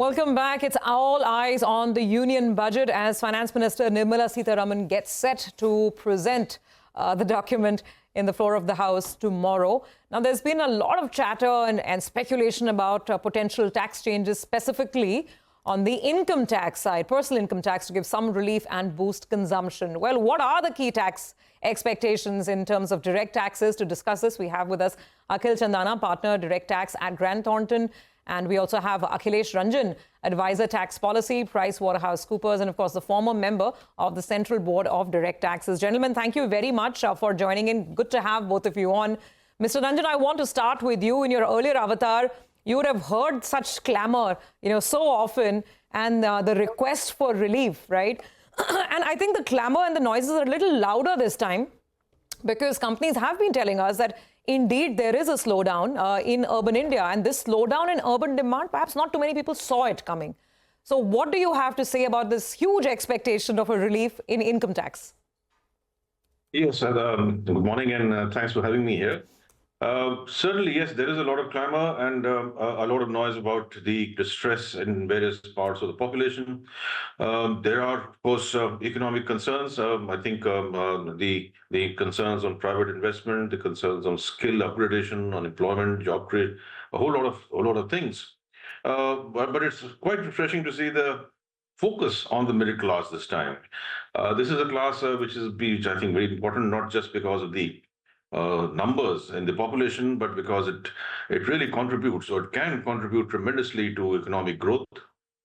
Welcome back. It's all eyes on the union budget as Finance Minister Nirmala Sitharaman gets set to present the document in the floor of the House tomorrow. Now, there's been a lot of chatter and speculation about potential tax changes, specifically on the income tax side, personal income tax, to give some relief and boost consumption. Well, what are the key tax expectations in terms of direct taxes? To discuss this, we have with us Akhil Chandna, partner direct tax at Grant Thornton. And we also have Akhilesh Ranjan, advisor tax policy, Waterhouse, and of course, the former member of the Central Board of Direct Taxes. Gentlemen, thank you very much for joining in. Good to have both of you on. Mr. Ranjan, I want to start with you. In your earlier avatar, you would have heard such clamor, so often, and the request for relief, right? And I think the clamor and the noises are a little louder this time, because companies have been telling us that indeed there is a slowdown in urban India, and this slowdown in urban demand, perhaps not too many people saw it coming. So what do you have to say about this huge expectation of a relief in income tax? Yes, good morning, and thanks for having me here. Certainly, yes, there is a lot of clamor and a lot of noise about the distress in various parts of the population. There are, of course, economic concerns. I think the concerns on private investment, the concerns on skill upgradation, on employment, job creation, a whole lot of things. But it's quite refreshing to see the focus on the middle class this time. This is a class which I think, very important, not just because of the numbers in the population, but because it really contributes, or it can contribute tremendously to economic growth.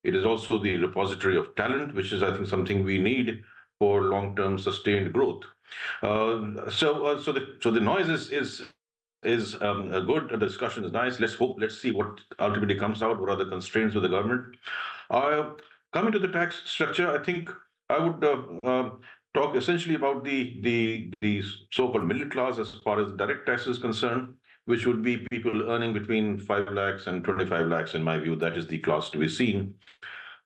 It is also the repository of talent, which is, I think, something we need for long-term sustained growth. So the noise is good. The discussion is nice. Let's see what ultimately comes out. What are the constraints of the government? Coming to the tax structure, I think I would talk essentially about the so-called middle class as far as direct tax is concerned, which would be people earning between 5 lakhs and 25 lakhs. In my view, that is the class to be seen.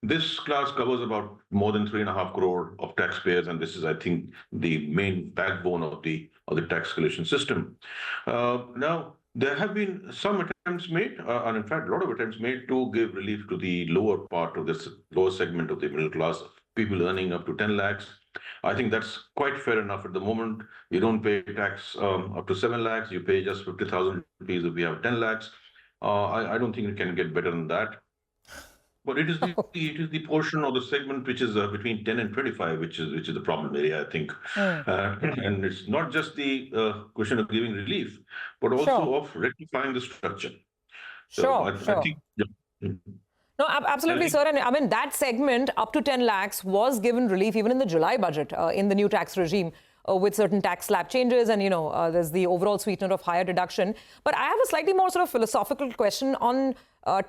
This class covers about more than 3.5 crore of taxpayers, and this is, I think, the main backbone of the tax collection system. Now, there have been some attempts made, and in fact, a lot of attempts made to give relief to the lower part of this lower segment of the middle class, people earning up to 10 lakhs. I think that's quite fair enough at the moment. You don't pay tax up to 7 lakhs. You pay just 50,000 rupees if we have 10 lakhs. I don't think it can get better than that. But it is the portion of the segment which is between 10 and 25, which is the problem area, I think. And it's not just the question of giving relief, but also of rectifying the structure. So I think. Yeah. No, absolutely, sir. And I mean, that segment up to 10 lakhs was given relief even in the July budget in the new tax regime with certain tax slab changes. And, there's the overall sweetener of higher deduction. But I have a slightly more sort of philosophical question on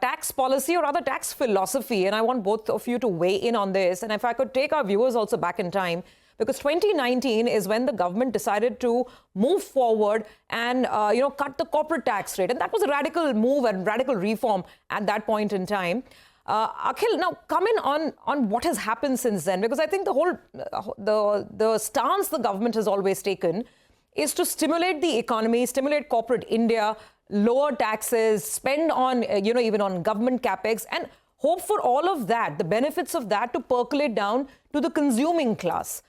tax policy, or rather tax philosophy. And I want both of you to weigh in on this. And if I could take our viewers also back in time, because 2019 is when the government decided to move forward and, cut the corporate tax rate. And that was a radical move and radical reform at that point in time. Akhil, now come in on what has happened since then, because I think the whole the stance the government has always taken is to stimulate the economy, stimulate corporate India, lower taxes, spend on, even on government capex, and hope for all of that, the benefits of that to percolate down to the consuming class.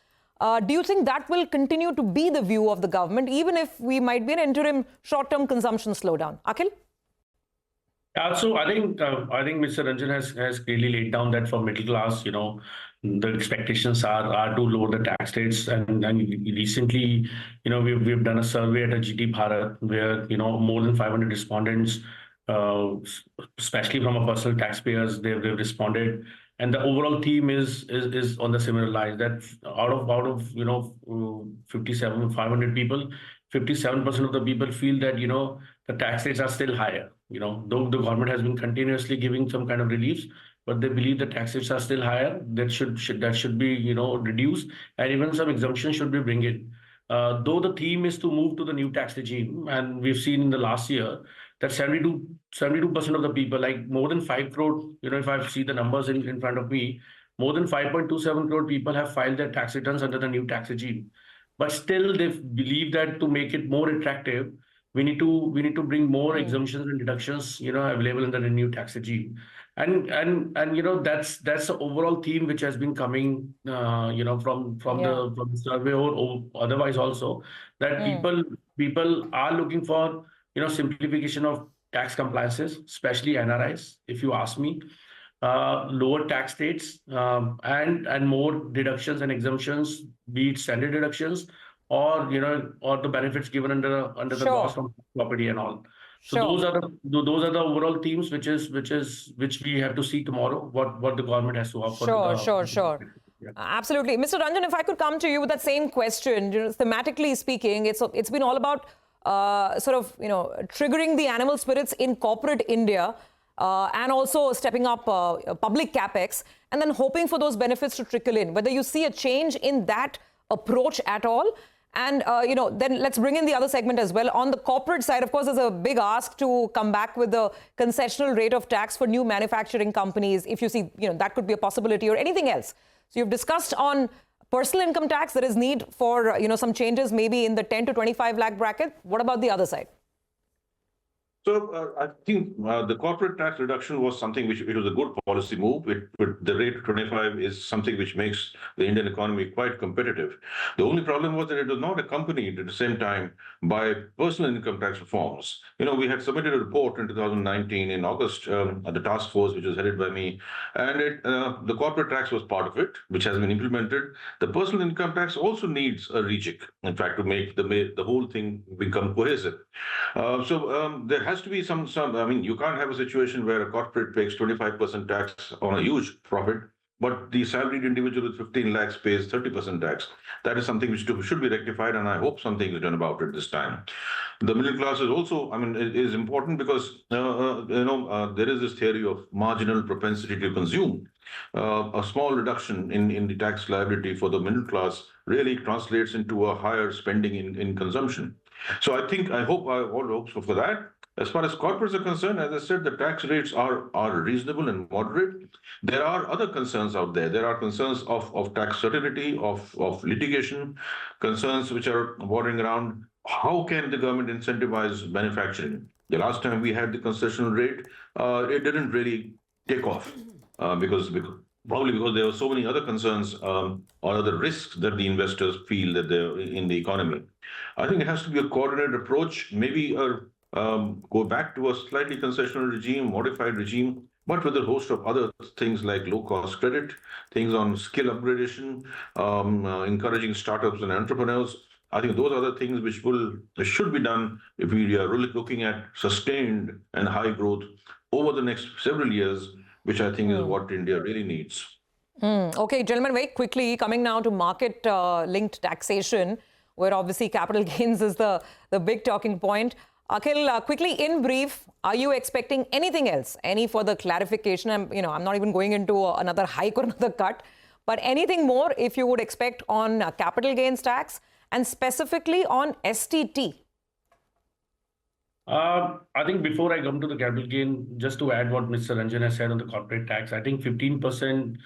Do you think that will continue to be the view of the government, even if we might be an interim short-term consumption slowdown? Akhil? So I think Mr. Ranjan has clearly laid down that for middle class, the expectations are to lower the tax rates. And recently, we've done a survey at a GT Bharat where, more than 500 respondents, especially from a personal taxpayers, they've responded. And the overall theme is on the similar lines, that out of 500 people, 57% of the people feel that the tax rates are still higher. Though the government has been continuously giving some kind of reliefs, but they believe the tax rates are still higher. That should be reduced, and even some exemptions should be bring in. Though the theme is to move to the new tax regime, and we've seen in the last year that 72% of the people, like more than 5 crore, if I see the numbers in front of me, more than 5.27 crore people have filed their tax returns under the new tax regime. But still, they believe that to make it more attractive, we need to bring more exemptions and deductions, available under the new tax regime. And that's the overall theme which has been coming from the survey or otherwise also, that people are looking for simplification of tax compliances, especially NRIs, if you ask me. Lower tax rates, and more deductions and exemptions, be it standard deductions or or the benefits given under the Sure. loss from property and all. So Sure. those are the overall themes which we have to see tomorrow, what the government has to offer. Sure. Yeah. Absolutely. Mr. Ranjan, if I could come to you with that same question, thematically speaking, it's been all about triggering the animal spirits in corporate India, and also stepping up public capex, and then hoping for those benefits to trickle in. Whether you see a change in that approach at all. And, then let's bring in the other segment as well. On the corporate side, of course, there's a big ask to come back with the concessional rate of tax for new manufacturing companies. If you see, that could be a possibility, or anything else. So you've discussed on personal income tax, there is need for, some changes maybe in the 10 to 25 lakh bracket. What about the other side? So I think the corporate tax reduction was something which it was a good policy move. The rate of 25 is something which makes the Indian economy quite competitive. The only problem was that it was not accompanied at the same time by personal income tax reforms. We had submitted a report in 2019 in August at the task force, which was headed by me, and the corporate tax was part of it, which has been implemented. The personal income tax also needs a rejig, in fact, to make the whole thing become cohesive. There has to be some, you can't have a situation where a corporate pays 25% tax on a huge profit, but the salaried individual with 15 lakhs pays 30% tax. That is something which should be rectified, and I hope something is done about it this time. The middle class is also, it is important because, there is this theory of marginal propensity to consume. A small reduction in the tax liability for the middle class really translates into a higher spending in consumption. So I hope all hopes for that. As far as corporates are concerned, as I said, the tax rates are reasonable and moderate. There are other concerns out there. There are concerns of tax certainty, of litigation, concerns which are bordering around how can the government incentivize manufacturing. The last time we had the concessional rate, it didn't really take off probably because there were so many other concerns or other risks that the investors feel that they're in the economy. I think it has to be a coordinated approach, maybe go back to a slightly concessional regime, modified regime, but with a host of other things like low-cost credit, things on skill upgradation, encouraging startups and entrepreneurs. I think those are the things which should be done if we are really looking at sustained and high growth over the next several years, which I think is what India really needs. Okay, gentlemen, very quickly, coming now to market-linked taxation, where obviously capital gains is the big talking point. Akhil, quickly, in brief, are you expecting anything else? Any further clarification? I'm not even going into another hike or another cut, but anything more if you would expect on capital gains tax and specifically on STT? I think before I come to the capital gain, just to add what Mr. Ranjan has said on the corporate tax, I think 15%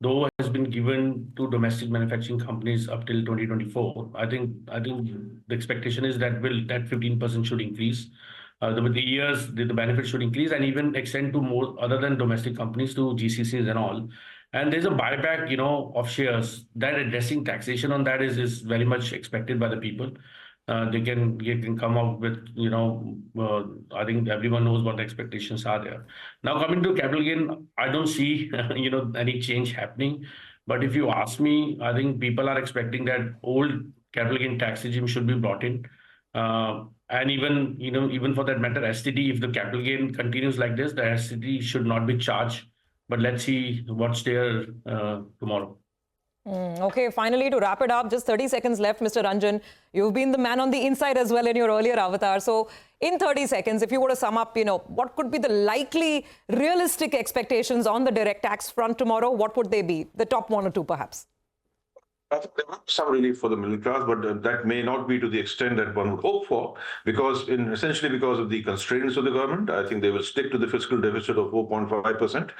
though has been given to domestic manufacturing companies up till 2024. I think the expectation is that 15% should increase. With the years, the benefit should increase and even extend to more other than domestic companies to GCCs and all. And there's a buyback, of shares. That addressing taxation on that is very much expected by the people. They can come up with, I think everyone knows what the expectations are there. Now coming to capital gain, I don't see, any change happening. But if you ask me, I think people are expecting that old capital gain tax regime should be brought in. And even for that matter, STT, if the capital gain continues like this, the STT should not be charged. But let's see what's there tomorrow. Okay, finally, to wrap it up, just 30 seconds left, Mr. Ranjan. You've been the man on the inside as well in your earlier avatar. So in 30 seconds, if you were to sum up, what could be the likely realistic expectations on the direct tax front tomorrow? What would they be? The top one or two, perhaps. I think there will be some relief for the middle class, but that may not be to the extent that one would hope for, because essentially because of the constraints of the government, I think they will stick to the fiscal deficit of 4.5%,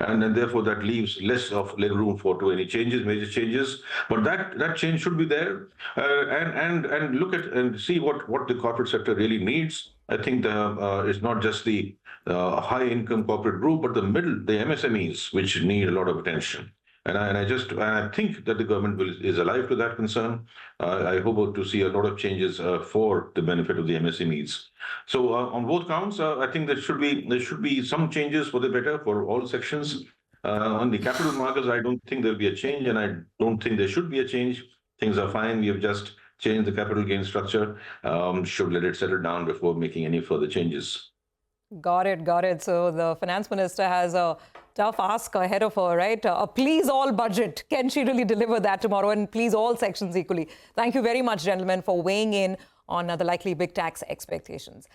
and then therefore that leaves less of leg room for to any changes, major changes. But that change should be there, and look at and see what the corporate sector really needs. I think it's not just the high income corporate group, but the MSMEs, which need a lot of attention. And I think that the government is alive to that concern. I hope to see a lot of changes for the benefit of the MSMEs. So on both counts, I think there should be some changes for the better for all sections. On the capital markets, I don't think there'll be a change, and I don't think there should be a change. Things are fine. We have just changed the capital gain structure. Should let it settle down before making any further changes. Got it, got it. So the finance minister has a tough ask ahead of her, right? A please all budget. Can she really deliver that tomorrow and please all sections equally? Thank you very much, gentlemen, for weighing in on the likely big tax expectations.